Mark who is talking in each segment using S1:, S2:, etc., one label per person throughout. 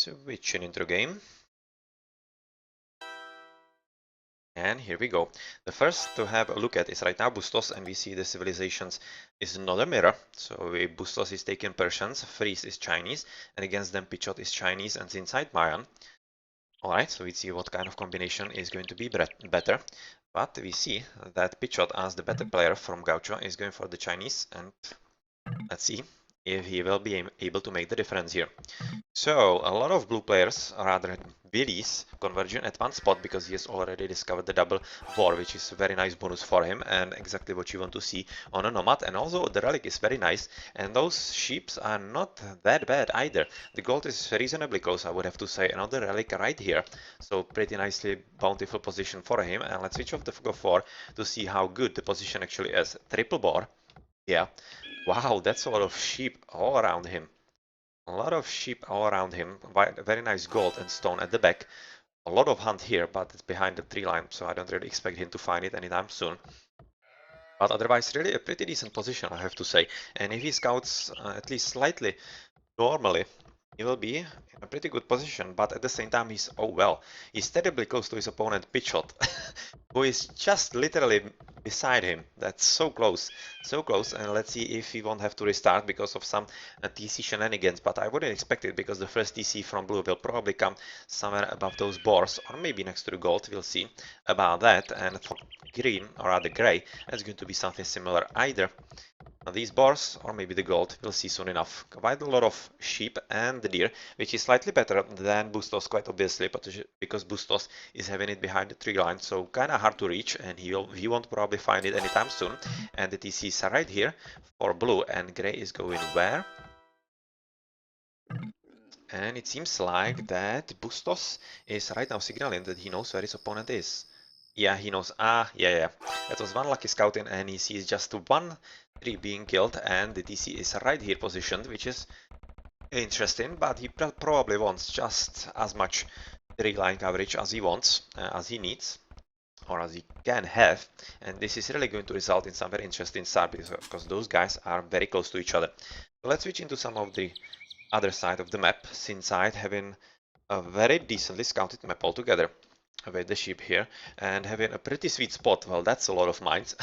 S1: Switching into the game. And here we go. The first to have a look at is right now Bustos, and we see the civilizations is another mirror. So Bustos is taking Persians, Freeze is Chinese, and against them Pichot is Chinese and inside Mayan. Alright, so we see what kind of combination is going to be better. But we see that Pichot, as the better player from Gaucho, is going for the Chinese, and let's see if he will be able to make the difference here. So, a lot of blue players, rather Billy's, converging at one spot because he has already discovered the double war, which is a very nice bonus for him and exactly what you want to see on a Nomad. And also the relic is very nice, and those sheeps are not that bad either. The gold is reasonably close, I would have to say. Another relic right here, so pretty nicely bountiful position for him. And let's switch off the Go 4 to see how good the position actually is. Triple boar, yeah. Wow, that's a lot of sheep all around him. A lot of sheep all around him, very nice gold and stone at the back. A lot of hunt here, but it's behind the tree line, so I don't really expect him to find it anytime soon. But otherwise, really a pretty decent position, I have to say. And if he scouts at least slightly normally, he will be in a pretty good position, but at the same time he's terribly close to his opponent Pichot, who is just literally beside him. That's so close, and let's see if he won't have to restart because of some TC shenanigans, but I wouldn't expect it because the first TC from blue will probably come somewhere above those boars, or maybe next to the gold. We'll see about that. And for green, or rather gray, it's going to be something similar either. These bars, or maybe the gold, we'll see soon enough. Quite a lot of sheep and the deer, which is slightly better than Bustos, quite obviously, but because Bustos is having it behind the tree line, so kind of hard to reach, and he won't probably find it anytime soon. And the TCs are right here for blue, and gray is going where? And it seems like that Bustos is right now signaling that he knows where his opponent is. Yeah, he knows. Yeah. That was one lucky scouting, and he sees just one tree being killed, and the TC is right here positioned, which is interesting, but he probably wants just as much tree line coverage as he wants, as he needs, or as he can have, and this is really going to result in some very interesting stuff because those guys are very close to each other. So let's switch into some of the other side of the map, Sinside having a very decently scouted map altogether with the sheep here and having a pretty sweet spot. Well, that's a lot of mines.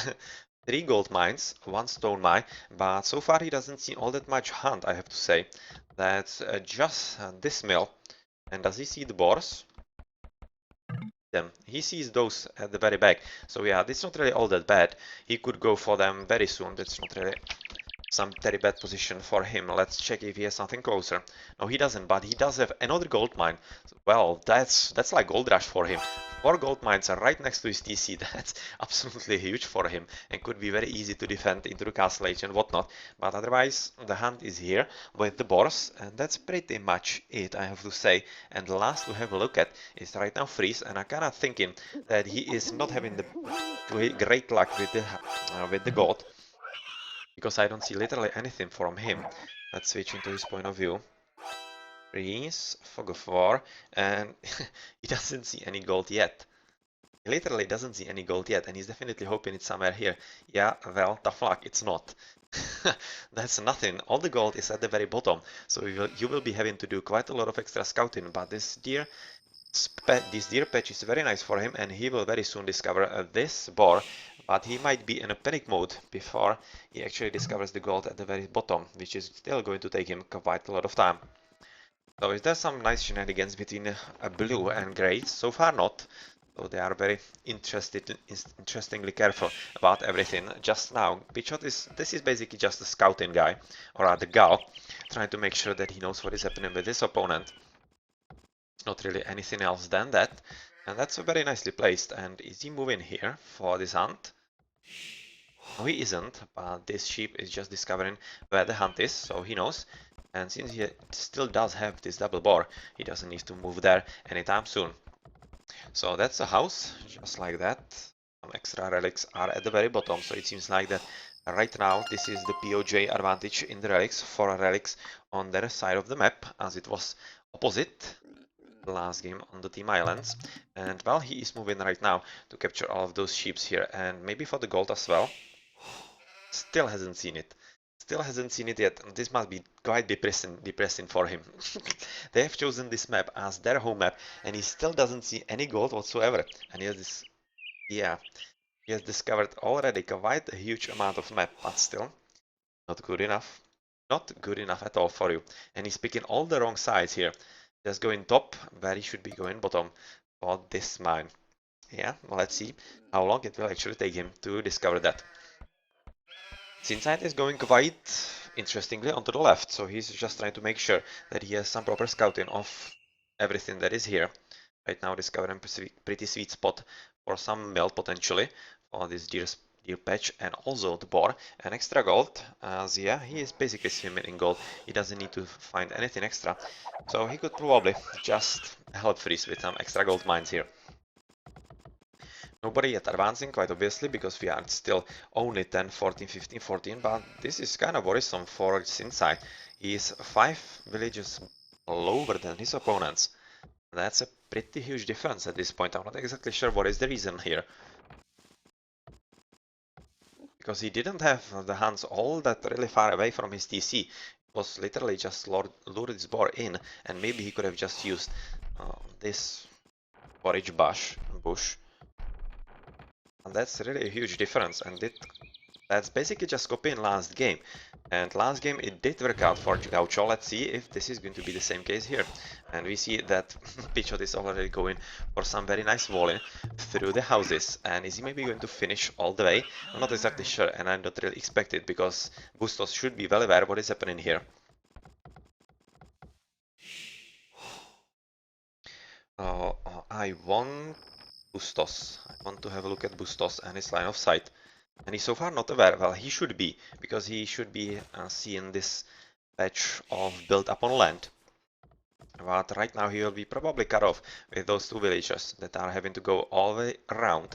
S1: 3 gold mines, 1 stone mine, but so far he doesn't see all that much hunt, I have to say. That's just this mill. And does he see the boars? Them. He sees those at the very back. So yeah, it's not really all that bad. He could go for them very soon. That's not really some very bad position for him. Let's check if he has something closer. No, he doesn't, but he does have another gold mine. Well, that's like gold rush for him. 4 gold mines are right next to his TC. That's absolutely huge for him and could be very easy to defend into the castle age and whatnot. But otherwise, the hunt is here with the boars, and that's pretty much it, I have to say. And the last to have a look at is right now Freeze, and I'm kind of thinking that he is not having the great luck with the gold, because I don't see literally anything from him. Let's switch into his point of view. Freeze, Fog of War, and he doesn't see any gold yet. He literally doesn't see any gold yet, and he's definitely hoping it's somewhere here. Yeah, well, tough luck, it's not. That's nothing. All the gold is at the very bottom, so you will be having to do quite a lot of extra scouting, but this deer patch is very nice for him, and he will very soon discover this boar, but he might be in a panic mode before he actually discovers the gold at the very bottom, which is still going to take him quite a lot of time. So is there some nice shenanigans between blue and gray? So far not. So they are very interestingly careful about everything. Just now, this is basically just a scouting guy, or rather gal, trying to make sure that he knows what is happening with his opponent. Not really anything else than that, and that's very nicely placed. And is he moving here for this hunt? No, he isn't, but this sheep is just discovering where the hunt is, so he knows. And since he still does have this double boar, he doesn't need to move there anytime soon. So that's a house, just like that. Some extra relics are at the very bottom, so it seems like that right now this is the PoJ advantage in the relics for relics on their side of the map, as it was opposite last game on the Team Islands. And well, he is moving right now to capture all of those sheeps here, and maybe for the gold as well. Still hasn't seen it. still hasn't seen it yet. This must be quite depressing for him. They have chosen this map as their home map, and he still doesn't see any gold whatsoever. And he has this, yeah, he has discovered already quite a huge amount of map, but still not good enough. Not good enough at all for you. And he's picking all the wrong sides here. Just going top, where he should be going bottom for this mine. Yeah, well, let's see how long it will actually take him to discover that. Sinside is going quite interestingly onto the left, so he's just trying to make sure that he has some proper scouting of everything that is here. Right now discovering a pretty sweet spot for some melt potentially for this deer patch, and also the boar and extra gold, as yeah, he is basically swimming in gold. He doesn't need to find anything extra, so he could probably just help Freeze with some extra gold mines here. Nobody yet advancing, quite obviously, because we are still only 10, 14, 15, 14, but this is kind of worrisome for Sinsai. He is 5 villages lower than his opponents. That's a pretty huge difference at this point. I'm not exactly sure what is the reason here. Because he didn't have the Huns all that really far away from his TC. It was literally just lured his boar in, and maybe he could have just used this forage bush. And that's really a huge difference, and that's basically just copying last game. And last game it did work out for Gaucho. Let's see if this is going to be the same case here. And we see that PoJ is already going for some very nice walling through the houses. And is he maybe going to finish all the way? I'm not exactly sure, and I don't really expect it, because Bustos should be well aware what is happening here. I want Bustos. I want to have a look at Bustos and his line of sight. And he's so far not aware. Well, he should be, because he should be seeing this patch of build up on land. But right now he will be probably cut off with those two villagers that are having to go all the way around.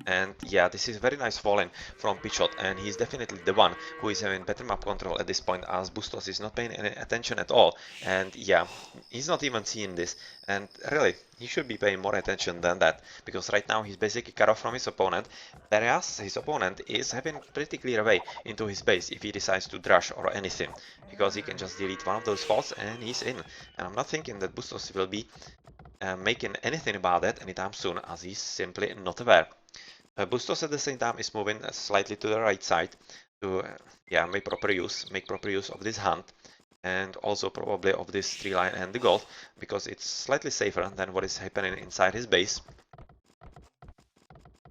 S1: And yeah, this is very nice falling from PoJ, and he's definitely the one who is having better map control at this point, as Bustos is not paying any attention at all. And yeah, he's not even seeing this. And really, he should be paying more attention than that, because right now he's basically cut off from his opponent, whereas his opponent is having pretty clear way into his base if he decides to rush or anything, because he can just delete one of those faults and he's in. And I'm not thinking that Bustos will be making anything about that anytime soon, as he's simply not aware. Bustos at the same time is moving slightly to the right side to yeah, make proper use of this hunt, and also probably of this tree line and the gold, because it's slightly safer than what is happening inside his base.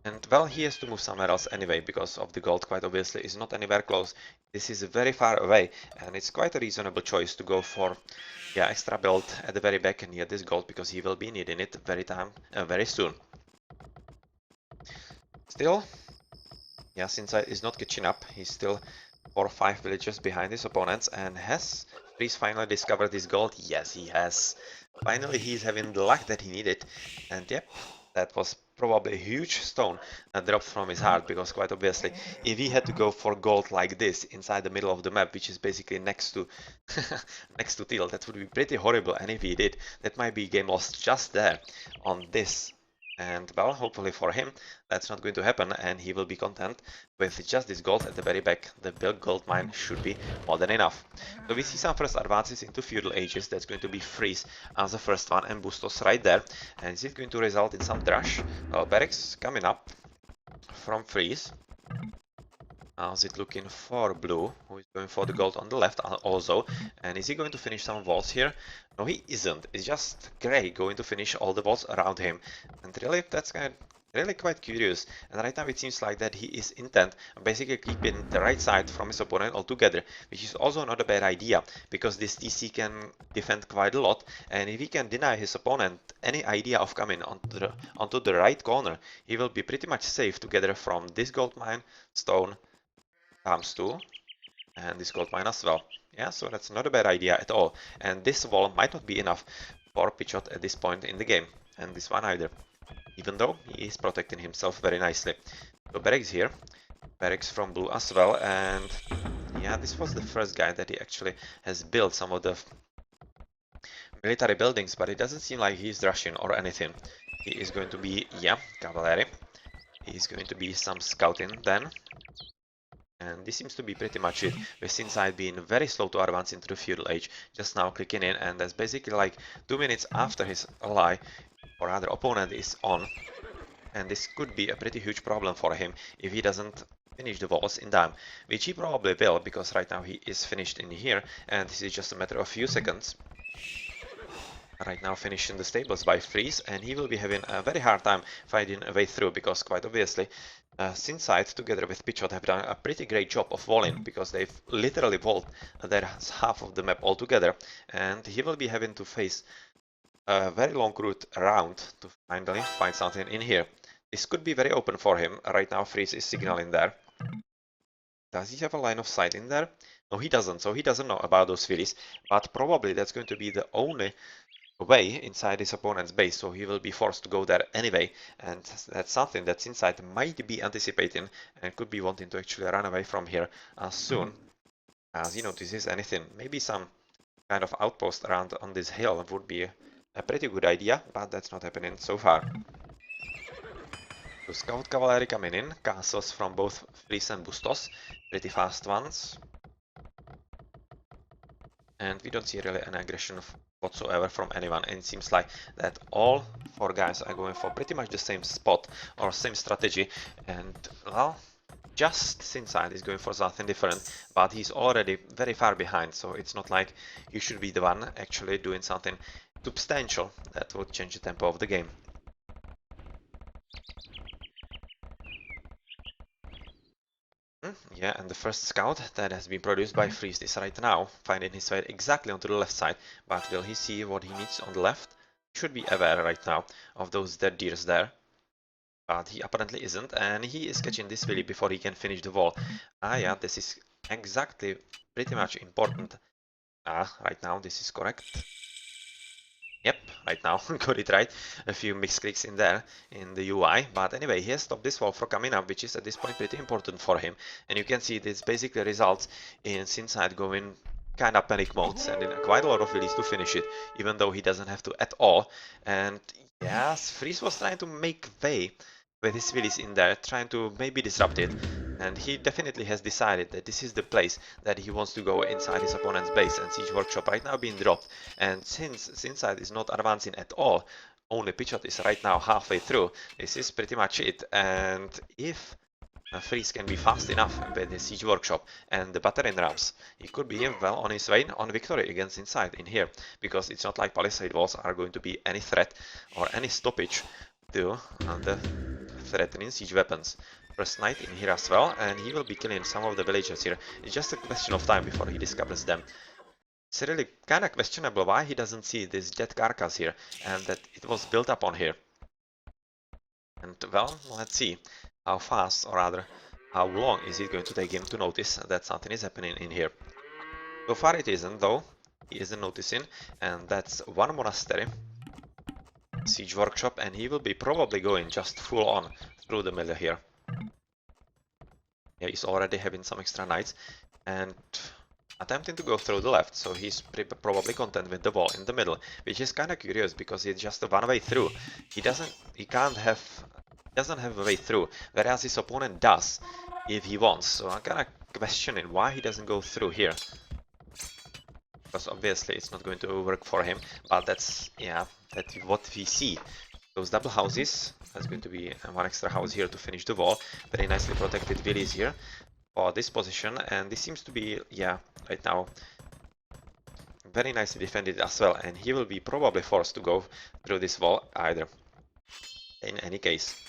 S1: And well, he has to move somewhere else anyway, because of the gold, quite obviously, is not anywhere close. This is very far away, and it's quite a reasonable choice to go for yeah, extra build at the very back near this gold, because he will be needing it very soon. Still, yeah, Sinsai is not catching up. He's still 4 or 5 villages behind his opponents, and has Freeze finally discovered this gold? Yes, he has. Finally, he's having the luck that he needed, and yep, that was probably a huge stone that dropped from his heart, because quite obviously, if he had to go for gold like this inside the middle of the map, which is basically next to next to Teal, that would be pretty horrible. And if he did, that might be game lost just there on this. And well, hopefully for him, that's not going to happen, and he will be content with just this gold at the very back. The big gold mine should be more than enough. So we see some first advances into feudal ages. That's going to be Freeze as the first one, and Bustos right there. And is it going to result in some trash? Barracks coming up from Freeze. Is it looking for Blue, who is going for the gold on the left also? And is he going to finish some walls here? No, he isn't. It's just Grey going to finish all the walls around him. And really, that's really quite curious. And right now it seems like that he is intent on basically keeping the right side from his opponent altogether, which is also not a bad idea, because this TC can defend quite a lot, and if he can deny his opponent any idea of coming onto the right corner, he will be pretty much safe together from this gold mine, stone, times 2, and this gold mine as well. Yeah, so that's not a bad idea at all. And this wall might not be enough for PoJ at this point in the game, and this one either, even though he is protecting himself very nicely. So barracks here, barracks from Blue as well, and yeah, this was the first guy that he actually has built some of the military buildings, but it doesn't seem like he's rushing or anything. He is going to be, yeah, cavalry. He's going to be some scouting then. And this seems to be pretty much it, with Inside being very slow to advance into the feudal age, just now clicking in, and that's basically like 2 minutes after his ally, or rather opponent, is on. And this could be a pretty huge problem for him if he doesn't finish the walls in time, which he probably will, because right now he is finished in here, and this is just a matter of a few seconds. Right now finishing the stables by Freeze, and he will be having a very hard time fighting a way through, because quite obviously Sinside together with PoJ have done a pretty great job of walling, because they've literally walled their half of the map altogether, and he will be having to face a very long route around to finally find something in here. This could be very open for him. Right now Freeze is signaling there. Does he have a line of sight in there? No, he doesn't, so he doesn't know about those fillies, but probably that's going to be the only way inside his opponent's base, so he will be forced to go there anyway, and that's something that Inside might be anticipating and could be wanting to actually run away from here as soon as he notices anything. Maybe some kind of outpost around on this hill would be a pretty good idea, but that's not happening so far. So scout cavalry coming in, castles from both Freeze and Bustos, pretty fast ones. And we don't see really an aggression whatsoever from anyone, and it seems like that all 4 guys are going for pretty much the same spot or same strategy, and well, just Sinside is going for something different, but he's already very far behind, so it's not like you should be the one actually doing something substantial that would change the tempo of the game. Yeah, and the first scout that has been produced by Freeze is right now finding his way exactly onto the left side, but will he see what he needs on the left? He should be aware right now of those dead deers there, but he apparently isn't, and he is catching this filly before he can finish the wall. Yeah, this is exactly pretty much important. Right now this is correct. Yep, right now, got it right. A few misclicks in there in the UI, but anyway, he has stopped this wall from coming up, which is at this point pretty important for him. And you can see this basically results in Sinside going kind of panic mode, sending quite a lot of release to finish it, even though he doesn't have to at all. And yes, Freeze was trying to make way with his Willis in there, trying to maybe disrupt it. And he definitely has decided that this is the place that he wants to go inside his opponent's base, and Siege Workshop right now being dropped. And since Sinside is not advancing at all, only PoJ is right now halfway through, this is pretty much it. And if Freeze can be fast enough with the Siege Workshop and the battering rams, he could be well on his way on victory against Inside in here, because it's not like Palisade walls are going to be any threat or any stoppage to the threatening siege weapons. First Knight in here as well, and he will be killing some of the villagers here. It's just a question of time before he discovers them. It's really kind of questionable why he doesn't see this dead carcass here, and that it was built up on here. And well, let's see how fast, or rather how long is it going to take him to notice that something is happening in here. So far it isn't though, he isn't noticing, and that's one monastery, Siege Workshop, and he will be probably going just full on through the middle here. Yeah, he's already having some extra knights and attempting to go through the left, so he's probably content with the wall in the middle, which is kind of curious because it's just a one way through. He doesn't have a way through, whereas his opponent does if he wants. So I'm kind of questioning why he doesn't go through here, because obviously it's not going to work for him. But that's what we see. Those double houses. There's going to be one extra house here to finish the wall. Very nicely protected villas here for this position, and this seems to be, yeah, right now very nicely defended as well, and he will be probably forced to go through this wall either, in any case.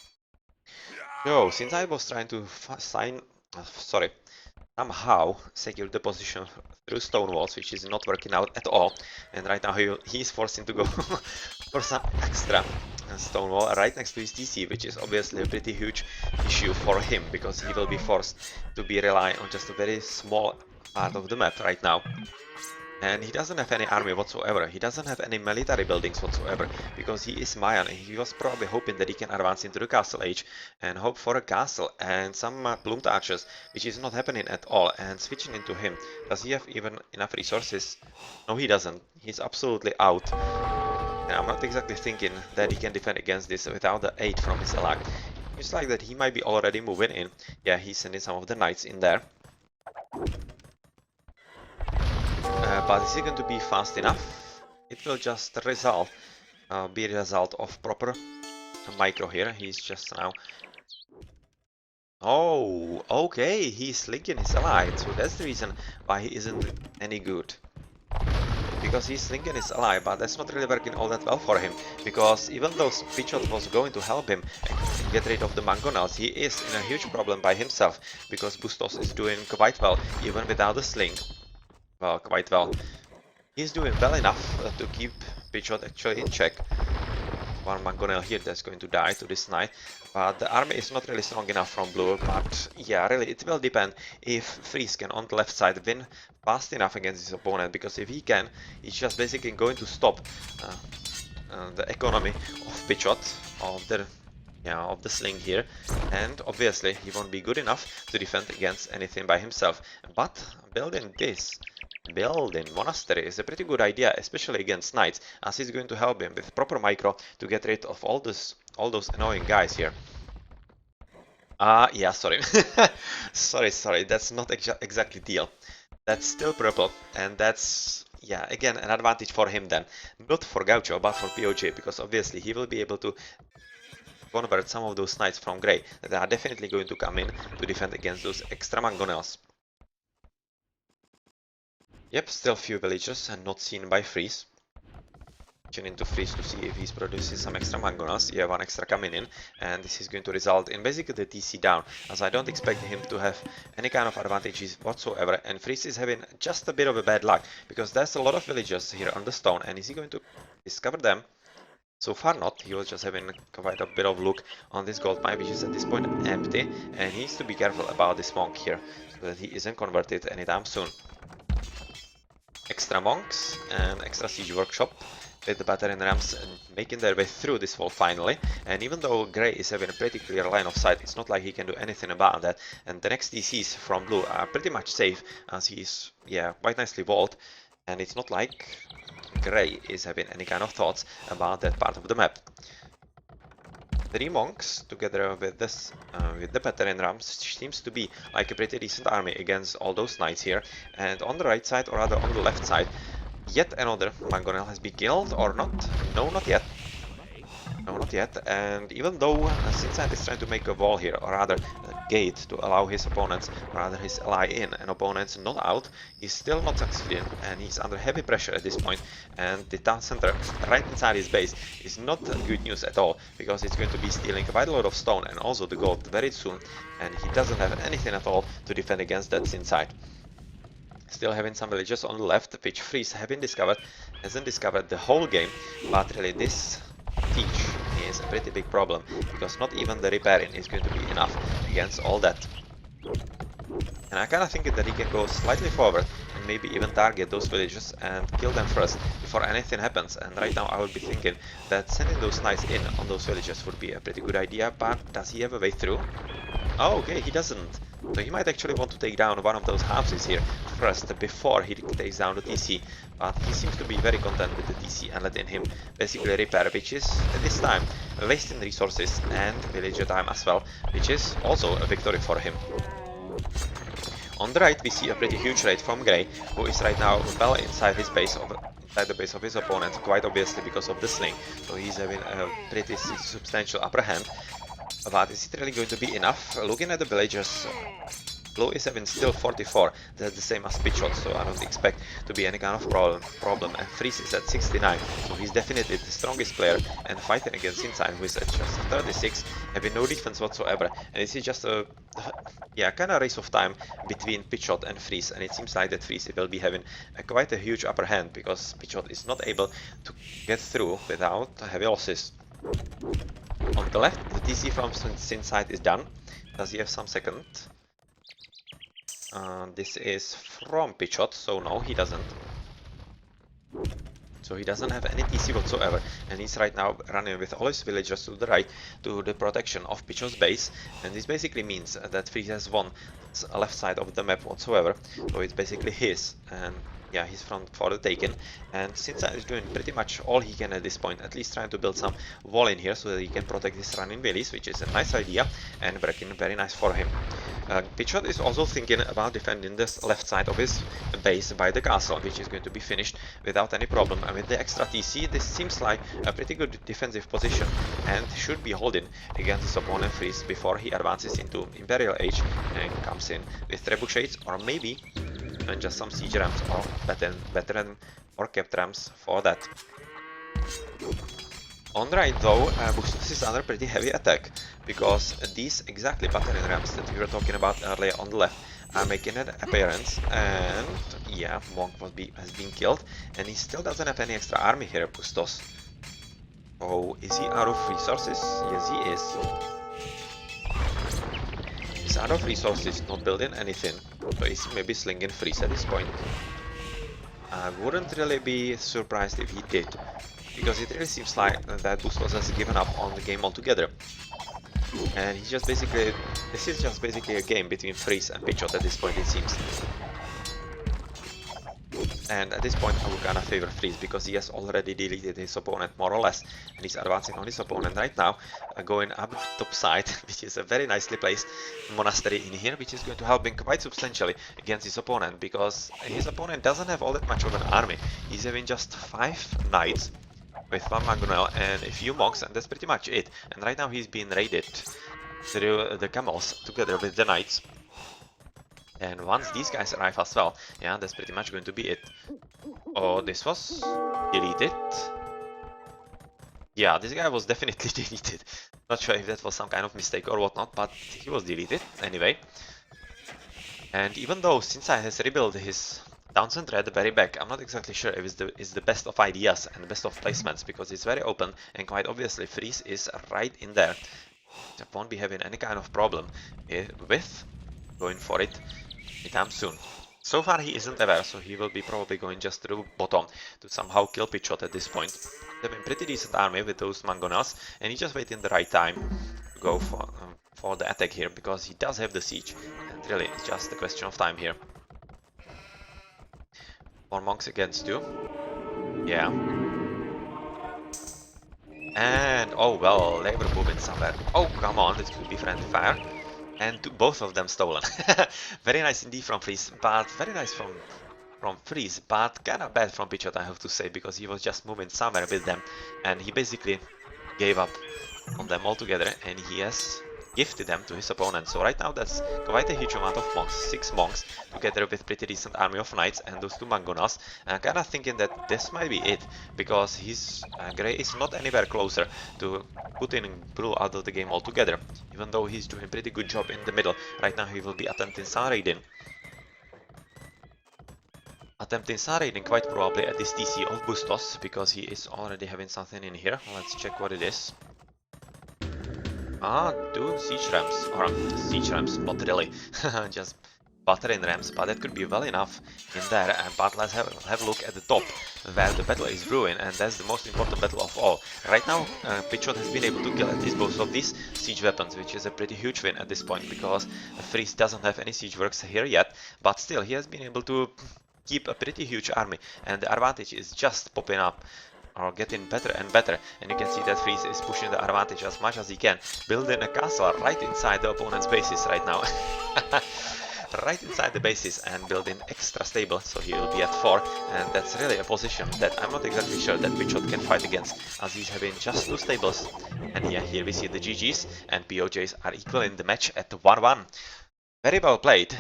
S1: So, since I was trying to somehow secure the position through stone walls, which is not working out at all, and right now he's forcing to go for some extra stone wall right next to his TC, which is obviously a pretty huge issue for him, because he will be forced to be relying on just a very small part of the map right now. And he doesn't have any army whatsoever, he doesn't have any military buildings whatsoever, because he is Mayan, and he was probably hoping that he can advance into the castle age and hope for a castle and some plumed archers, which is not happening at all. And switching into him, does he have even enough resources? No, he doesn't, he's absolutely out. And I'm not exactly thinking that he can defend against this without the aid from his ally. It's like that he might be already moving in. Yeah, he's sending some of the knights in there. but is it going to be fast enough? It will just be a result of proper micro here. He's just now. Oh, okay, he's linking his ally, so that's the reason why he isn't any good. Because he's linking his ally, but that's not really working all that well for him. Because even though Pichot was going to help him get rid of the mangonels, he is in a huge problem by himself. Because Bustos is doing quite well, even without the sling. Well, quite well. He's doing well enough to keep Pichot actually in check. One mangonel here that's going to die to this knight, but the army is not really strong enough from blue. But yeah, really it will depend if Freeze can on the left side win fast enough against his opponent, because if he can, he's just basically going to stop the economy of Pichot, of the sling here, and obviously he won't be good enough to defend against anything by himself. But building monastery is a pretty good idea, especially against knights, as he's going to help him with proper micro to get rid of all those annoying guys here. Yeah, sorry. sorry, that's not exactly deal. That's still purple, and that's, yeah, again, an advantage for him then. Not for Gaucho, but for PoJ, because obviously he will be able to convert some of those knights from grey that are definitely going to come in to defend against those extra mangonels. Yep, still few villagers and not seen by Freeze. Tune into Freeze to see if he's producing some extra mangonels. Yeah, one extra coming in, and this is going to result in basically the TC down, as I don't expect him to have any kind of advantages whatsoever, and Freeze is having just a bit of a bad luck, because there's a lot of villagers here on the stone, and is he going to discover them? So far not, he was just having quite a bit of look on this gold mine, which is at this point empty, and he needs to be careful about this monk here, so that he isn't converted anytime soon. Extra monks and extra siege workshop with the battering rams making their way through this wall finally, and even though Grey is having a pretty clear line of sight, it's not like he can do anything about that, and the next DCs from blue are pretty much safe, as he's, yeah, quite nicely walled, and it's not like Grey is having any kind of thoughts about that part of the map. 3 monks together with this, with the battering rams, seems to be like a pretty decent army against all those knights here. And on the right side, or rather on the left side, yet another mangonel has been killed, or not? No, not yet. No, not yet. And even though Sinside is trying to make a wall here, or rather a gate to allow his opponents, or rather his ally in, and opponents not out, he's still not succeeding, and he's under heavy pressure at this point. And the town center right inside his base is not good news at all, because it's going to be stealing quite a lot of stone and also the gold very soon, and he doesn't have anything at all to defend against that Sinside. Still having some villages on the left, which Freeze hasn't discovered the whole game, but really this siege is a pretty big problem, because not even the repairing is going to be enough against all that. And I kind of think that he can go slightly forward and maybe even target those villages and kill them first before anything happens. And right now I would be thinking that sending those knights in on those villages would be a pretty good idea, but does he have a way through? Oh, okay, he doesn't. So he might actually want to take down one of those houses here first before he takes down the TC, but he seems to be very content with the TC and letting him basically repair, which is at this time wasting resources and villager time as well, which is also a victory for him. On the right we see a pretty huge raid from Grey, who is right now well inside his base inside the base of his opponent, quite obviously because of the sling, so he's having a pretty substantial upper hand. But is it really going to be enough? Looking at the villagers, blue is having still 44, that's the same as Pichot, so I don't expect to be any kind of problem. And Freeze is at 69, so he's definitely the strongest player, and fighting against Inside, who is at just 36, having no defense whatsoever. And this is just a kind of race of time between Pichot and Freeze, and it seems like that Freeze will be having quite a huge upper hand, because Pichot is not able to get through without heavy losses. On the left, the TC from Sinside is done. Does he have some second? This is from Pichot, so no, he doesn't. So he doesn't have any TC whatsoever, and he's right now running with all his villagers to the right to the protection of Pichot's base, and this basically means that Freeze has won the left side of the map whatsoever, so it's basically his, and yeah, he's for the taken, and Sinside is doing pretty much all he can at this point, at least trying to build some wall in here so that he can protect his running villas, which is a nice idea and working very nice for him. PoJ is also thinking about defending this left side of his base by the castle, which is going to be finished without any problem. And with the extra TC, this seems like a pretty good defensive position and should be holding against his opponent Freeze before he advances into Imperial Age and comes in with trebuchets or maybe just some siege rams or veteran or kept rams for that. On the right though, Bustos is under pretty heavy attack, because these exactly battalion rams that we were talking about earlier on the left are making an appearance, and yeah, Monk has been killed, and he still doesn't have any extra army here, Bustos. Oh, is he out of resources? Yes, he is. He's out of resources, not building anything, so he's maybe slinging freeze at this point. I wouldn't really be surprised if he did, because it really seems like that Bustos has given up on the game altogether. And he's just basically, this is just basically a game between Freeze and PoJ at this point, it seems. And at this point I would kinda favor Freeze, because he has already deleted his opponent more or less, and he's advancing on his opponent right now, going up the top side, which is a very nicely placed monastery in here, which is going to help him quite substantially against his opponent, because his opponent doesn't have all that much of an army. He's having just 5 knights with 1 mangonel and a few monks, and that's pretty much it. And right now he's being raided through the camels together with the knights. And once these guys arrive as well, yeah, that's pretty much going to be it. Oh, this was deleted. Yeah, this guy was definitely deleted. Not sure if that was some kind of mistake or whatnot, but he was deleted anyway. And even though Sinsai has rebuilt his Townsend at the very back, I'm not exactly sure if it's the best of ideas and the best of placements, because it's very open and quite obviously Freeze is right in there. Won't be having any kind of problem with going for it anytime soon. So far he isn't aware, so he will be probably going just to the bottom to somehow kill PoJ at this point. He's having pretty decent army with those mangonels, and he's just waiting the right time to go for the attack here, because he does have the siege, and really it's just a question of time here. 4 monks against 2. Yeah. And, oh well, they were moving somewhere. Oh, come on, this could be friendly fire. And both of them stolen. Very nice indeed from Freeze, but very nice from Freeze, but kinda bad from PoJ, I have to say, because he was just moving somewhere with them, and he basically gave up on them altogether, and he has gifted them to his opponent. So right now that's quite a huge amount of monks, 6 monks, together with pretty decent army of knights and those 2 mangonels. And I'm kinda thinking that this might be it, because his Grey is not anywhere closer to putting Blue out of the game altogether, even though he's doing a pretty good job in the middle. Right now he will be attempting sun raiding. Attempting sun raiding quite probably at this TC of Bustos, because he is already having something in here. Let's check what it is. Ah, 2 siege rams, or siege rams, not really, just battering rams, but that could be well enough in there. But let's have a look at the top, where the battle is brewing, and that's the most important battle of all. Right now, PoJ has been able to kill at least both of these siege weapons, which is a pretty huge win at this point, because Freeze doesn't have any siege works here yet, but still he has been able to keep a pretty huge army, and the advantage is just popping up, or getting better and better, and you can see that Freeze is pushing the advantage as much as he can, building a castle right inside the opponent's bases right now. Right inside the bases, and building extra stable, so he will be at 4, and that's really a position that I'm not exactly sure that PoJ can fight against, as he's having just 2 stables. And yeah, here we see the GGs, and PoJs are equaling the match at 1-1. Very well played,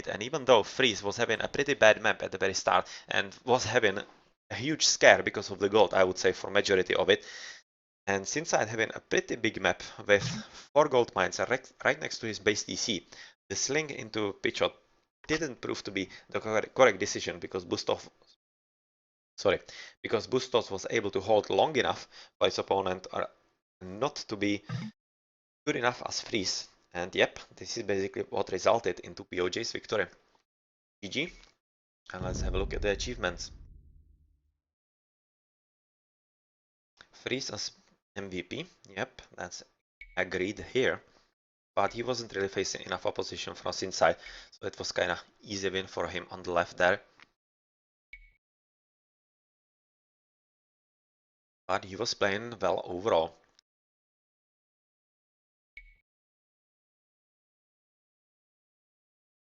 S1: and even though Freeze was having a pretty bad map at the very start, and was having a huge scare because of the gold, I would say, for majority of it, and since I'm having a pretty big map with 4 gold mines right next to his base DC, the sling into PoJ didn't prove to be the correct decision, because Bustos was able to hold long enough for his opponent, or not to be good enough as Freeze. And yep, this is basically what resulted into PoJ's victory. GG, and let's have a look at the achievements. Freeze as MVP, yep, that's agreed here. But he wasn't really facing enough opposition from his inside, so it was kinda easy win for him on the left there. But he was playing well overall.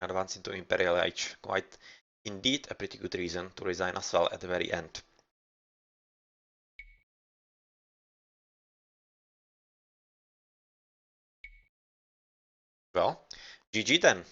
S1: advance into Imperial Age. Quite indeed a pretty good reason to resign as well at the very end. Well, GG then.